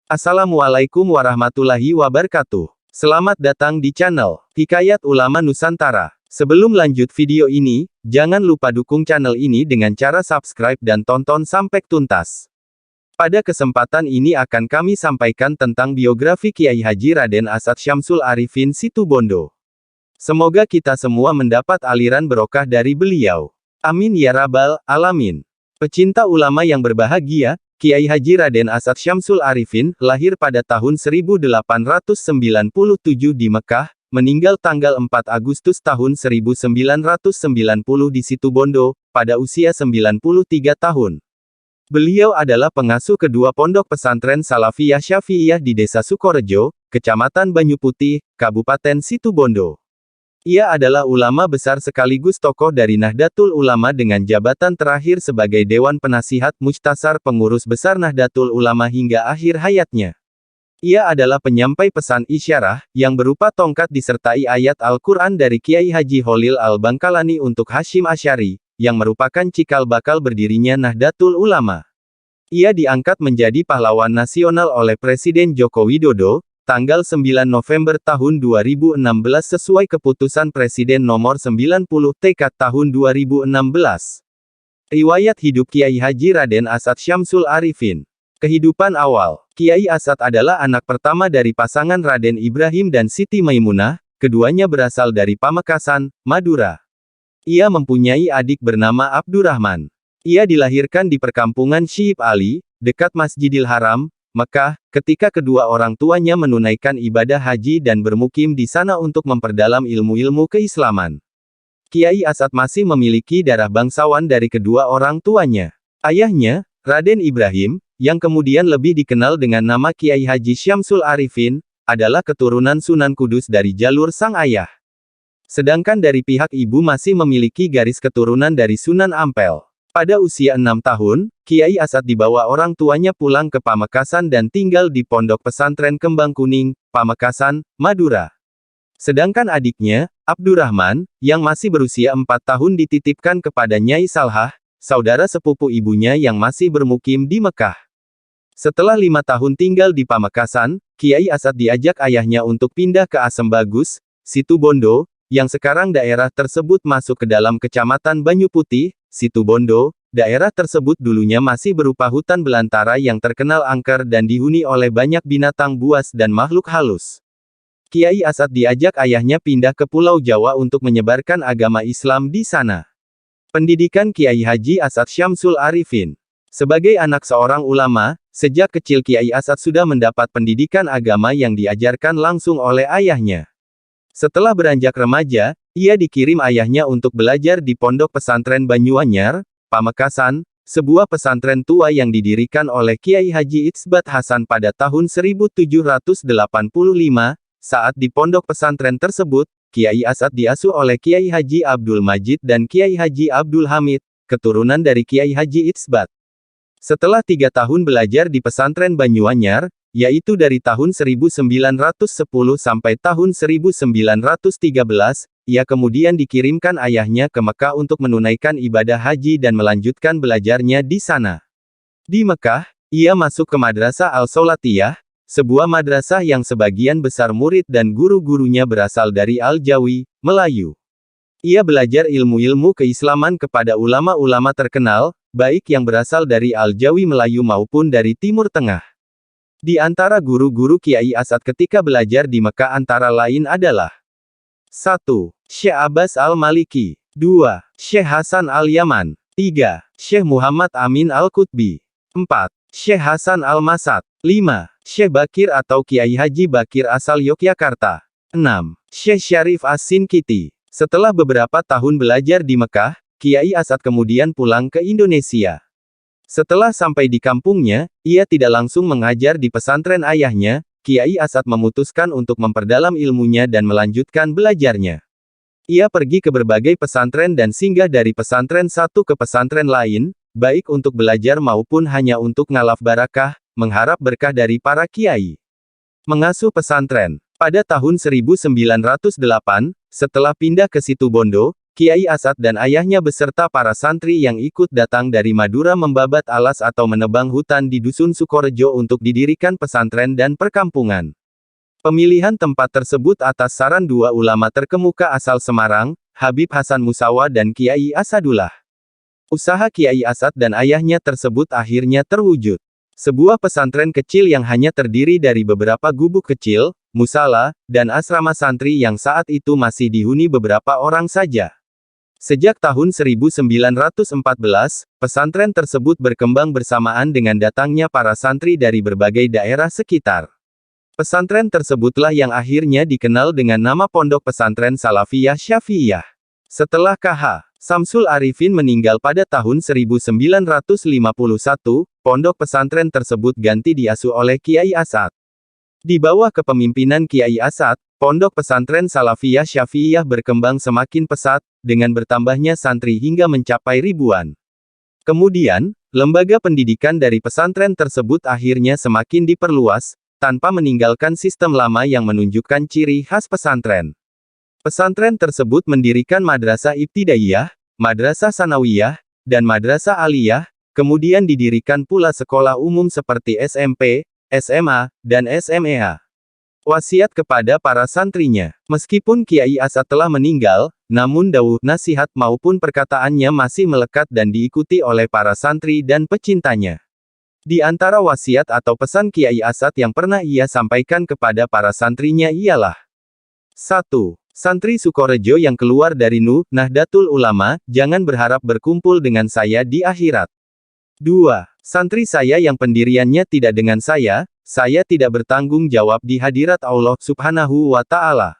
Assalamualaikum warahmatullahi wabarakatuh. Selamat datang di channel Hikayat Ulama Nusantara. Sebelum lanjut video ini, jangan lupa dukung channel ini dengan cara subscribe dan tonton sampai tuntas. Pada kesempatan ini akan kami sampaikan tentang biografi Kiai Haji Raden Asad Syamsul Arifin Situbondo. Semoga kita semua mendapat aliran barokah dari beliau. Amin ya rabbal alamin. Pecinta ulama yang berbahagia, Kiai Haji Raden Asad Syamsul Arifin, lahir pada tahun 1897 di Mekah, meninggal tanggal 4 Agustus tahun 1990 di Situbondo, pada usia 93 tahun. Beliau adalah pengasuh kedua pondok pesantren Salafiyah Syafi'iyah di Desa Sukorejo, Kecamatan Banyuputih, Kabupaten Situbondo. Ia adalah ulama besar sekaligus tokoh dari Nahdlatul Ulama dengan jabatan terakhir sebagai Dewan Penasihat Mukhtasar Pengurus Besar Nahdlatul Ulama hingga akhir hayatnya. Ia adalah penyampai pesan isyarah, yang berupa tongkat disertai ayat Al-Quran dari Kiai Haji Holil Al-Bangkalani untuk Hasyim Asy'ari, yang merupakan cikal bakal berdirinya Nahdlatul Ulama. Ia diangkat menjadi pahlawan nasional oleh Presiden Joko Widodo, tanggal 9 November tahun 2016 sesuai keputusan Presiden nomor 90 TK tahun 2016. Riwayat hidup Kiai Haji Raden Asad Syamsul Arifin. Kehidupan awal. Kiai Asad adalah anak pertama dari pasangan Raden Ibrahim dan Siti Maimunah, keduanya berasal dari Pamekasan, Madura. Ia mempunyai adik bernama Abdurrahman. Ia dilahirkan di perkampungan Syihib Ali, dekat Masjidil Haram, Mekah, ketika kedua orang tuanya menunaikan ibadah haji dan bermukim di sana untuk memperdalam ilmu-ilmu keislaman. Kiai Asad masih memiliki darah bangsawan dari kedua orang tuanya. Ayahnya, Raden Ibrahim, yang kemudian lebih dikenal dengan nama Kiai Haji Syamsul Arifin, adalah keturunan Sunan Kudus dari jalur sang ayah. Sedangkan dari pihak ibu masih memiliki garis keturunan dari Sunan Ampel. Pada usia 6 tahun, Kiai Asad dibawa orang tuanya pulang ke Pamekasan dan tinggal di Pondok Pesantren Kembang Kuning, Pamekasan, Madura. Sedangkan adiknya, Abdurrahman, yang masih berusia 4 tahun dititipkan kepada Nyai Salhah, saudara sepupu ibunya yang masih bermukim di Mekah. Setelah 5 tahun tinggal di Pamekasan, Kiai Asad diajak ayahnya untuk pindah ke Asem Bagus, Situbondo, yang sekarang daerah tersebut masuk ke dalam Kecamatan Banyuputih, Situbondo. Daerah tersebut dulunya masih berupa hutan belantara yang terkenal angker dan dihuni oleh banyak binatang buas dan makhluk halus. Kiai Asad diajak ayahnya pindah ke Pulau Jawa untuk menyebarkan agama Islam di sana. Pendidikan Kiai Haji Asad Syamsul Arifin. Sebagai anak seorang ulama, sejak kecil Kiai Asad sudah mendapat pendidikan agama yang diajarkan langsung oleh ayahnya. Setelah beranjak remaja, ia dikirim ayahnya untuk belajar di Pondok Pesantren Banyuanyar, Pamekasan, sebuah pesantren tua yang didirikan oleh Kiai Haji Itsbat Hasan pada tahun 1785. Saat di pondok pesantren tersebut, Kiai Asad diasuh oleh Kiai Haji Abdul Majid dan Kiai Haji Abdul Hamid, keturunan dari Kiai Haji Itsbat. Setelah 3 tahun belajar di pesantren Banyuanyar, yaitu dari tahun 1910 sampai tahun 1913, ia kemudian dikirimkan ayahnya ke Mekah untuk menunaikan ibadah haji dan melanjutkan belajarnya di sana. Di Mekah, ia masuk ke Madrasah Al-Saulatiyah, sebuah madrasah yang sebagian besar murid dan guru-gurunya berasal dari Al-Jawi, Melayu. Ia belajar ilmu-ilmu keislaman kepada ulama-ulama terkenal, baik yang berasal dari Al-Jawi Melayu maupun dari Timur Tengah. Di antara guru-guru Kiai Asad ketika belajar di Mekah antara lain adalah 1. Syekh Abbas Al-Maliki 2. Syekh Hasan Al-Yaman 3. Syekh Muhammad Amin Al-Qutbi 4. Syekh Hasan Al-Masad 5. Syekh Bakir atau Kiai Haji Bakir asal Yogyakarta 6. Syekh Syarif As-Sinkiti. Setelah beberapa tahun belajar di Mekah, Kiai Asad kemudian pulang ke Indonesia. Setelah sampai di kampungnya, ia tidak langsung mengajar di pesantren ayahnya. Kiai Asad memutuskan untuk memperdalam ilmunya dan melanjutkan belajarnya. Ia pergi ke berbagai pesantren dan singgah dari pesantren satu ke pesantren lain, baik untuk belajar maupun hanya untuk ngalaf barakah, mengharap berkah dari para kiai. Mengasuh pesantren. Pada tahun 1908, setelah pindah ke Situbondo, Kiai Asad dan ayahnya beserta para santri yang ikut datang dari Madura membabat alas atau menebang hutan di Dusun Sukorejo untuk didirikan pesantren dan perkampungan. Pemilihan tempat tersebut atas saran dua ulama terkemuka asal Semarang, Habib Hasan Musawa dan Kiai Asadullah. Usaha Kiai Asad dan ayahnya tersebut akhirnya terwujud. Sebuah pesantren kecil yang hanya terdiri dari beberapa gubuk kecil, musala, dan asrama santri yang saat itu masih dihuni beberapa orang saja. Sejak tahun 1914, pesantren tersebut berkembang bersamaan dengan datangnya para santri dari berbagai daerah sekitar. Pesantren tersebutlah yang akhirnya dikenal dengan nama Pondok Pesantren Salafiyah Syafi'iyah. Setelah KH. Samsul Arifin meninggal pada tahun 1951, pondok pesantren tersebut ganti diasuh oleh Kiai Asad. Di bawah kepemimpinan Kiai Asad, Pondok Pesantren Salafiyah Syafi'iyah berkembang semakin pesat, dengan bertambahnya santri hingga mencapai ribuan. Kemudian, lembaga pendidikan dari pesantren tersebut akhirnya semakin diperluas, tanpa meninggalkan sistem lama yang menunjukkan ciri khas pesantren. Pesantren tersebut mendirikan madrasah ibtidaiyah, madrasah sanawiyah, dan madrasah aliyah, kemudian didirikan pula sekolah umum seperti SMP, SMA, dan SMEA. Wasiat kepada para santrinya. Meskipun Kiai Asad telah meninggal, namun dawuh, nasihat maupun perkataannya masih melekat dan diikuti oleh para santri dan pecintanya. Di antara wasiat atau pesan Kiai Asad yang pernah ia sampaikan kepada para santrinya ialah 1. Santri Sukorejo yang keluar dari Nahdlatul Ulama, jangan berharap berkumpul dengan saya di akhirat. 2. Santri saya yang pendiriannya tidak dengan saya tidak bertanggung jawab di hadirat Allah Subhanahu wa Ta'ala.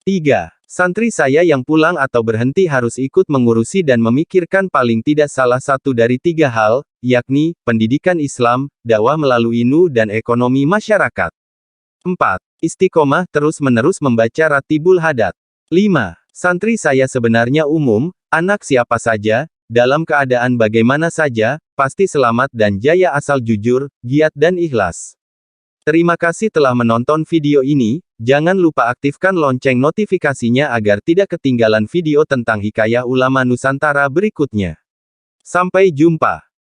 3. Santri saya yang pulang atau berhenti harus ikut mengurusi dan memikirkan paling tidak salah satu dari 3 hal, yakni pendidikan Islam, dakwah melalui dan ekonomi masyarakat. 4. Istiqomah terus-menerus membaca Ratibul Hadat. 5. Santri saya sebenarnya umum, anak siapa saja, dalam keadaan bagaimana saja, pasti selamat dan jaya asal jujur, giat dan ikhlas. Terima kasih telah menonton video ini, jangan lupa aktifkan lonceng notifikasinya agar tidak ketinggalan video tentang Hikayat Ulama Nusantara berikutnya. Sampai jumpa.